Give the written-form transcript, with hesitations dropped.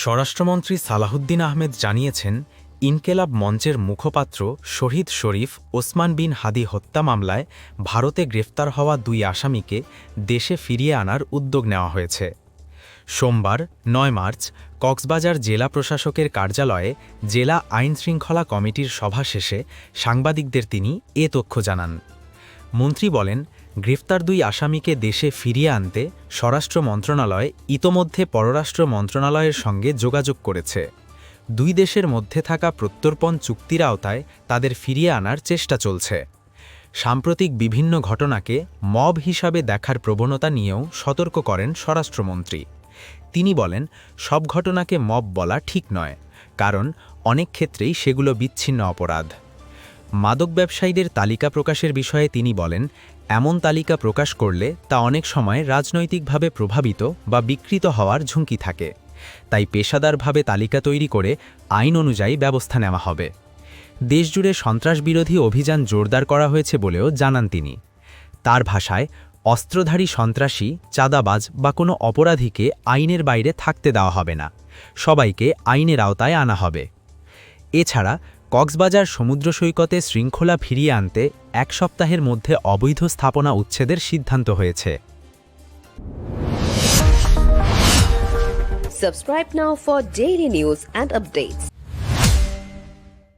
স্বরাষ্ট্রমন্ত্রী সালাহুদ্দিন আহমেদ জানিয়েছেন, ইনকেলাব মঞ্চের মুখপাত্র শহীদ শরীফ ওসমান বিন হাদি হত্যা মামলায় ভারতে গ্রেফতার হওয়া ২ আসামিকে দেশে ফিরিয়ে আনার উদ্যোগ নেওয়া হয়েছে। সোমবার ৯ মার্চ কক্সবাজার জেলা প্রশাসকের কার্যালয়ে জেলা আইনশৃঙ্খলা কমিটির সভা শেষে সাংবাদিকদের তিনি এ তথ্য জানান। মন্ত্রী বলেন, গ্রেফতার ২ আসামিকে দেশে ফিরিয়ে আনতে স্বরাষ্ট্র মন্ত্রণালয় ইতোমধ্যে পররাষ্ট্র মন্ত্রণালয়ের সঙ্গে যোগাযোগ করেছে। ২ দেশের মধ্যে থাকা প্রত্যর্পণ চুক্তির আওতায় তাদের ফিরিয়ে আনার চেষ্টা চলছে। সাম্প্রতিক বিভিন্ন ঘটনাকে মব হিসাবে দেখার প্রবণতা নিয়েও সতর্ক করেন স্বরাষ্ট্রমন্ত্রী। তিনি বলেন, সব ঘটনাকে মব বলা ঠিক নয়, কারণ অনেক ক্ষেত্রেই সেগুলো বিচ্ছিন্ন অপরাধ। মাদক ব্যবসায়ীদের তালিকা প্রকাশের বিষয়ে তিনি বলেন, এমন তালিকা প্রকাশ করলে তা অনেক সময় রাজনৈতিকভাবে প্রভাবিত বা বিকৃত হওয়ার ঝুঁকি থাকে। তাই পেশাদারভাবে তালিকা তৈরি করে আইন অনুযায়ী ব্যবস্থা নেওয়া হবে। দেশজুড়ে সন্ত্রাসবিরোধী অভিযান জোরদার করা হয়েছে বলেও জানান তিনি। তার ভাষায়, অস্ত্রধারী সন্ত্রাসী, চাঁদাবাজ বা কোনো অপরাধীকে আইনের বাইরে থাকতে দেওয়া হবে না, সবাইকে আইনের আওতায় আনা হবে। এছাড়া কক্সবাজার সমুদ্র সৈকতে শৃঙ্খলা ফিরিয়ে আনতে ১ সপ্তাহের মধ্যে অবৈধ স্থাপনা উচ্ছেদের সিদ্ধান্ত হয়েছে। Subscribe now for daily news and updates.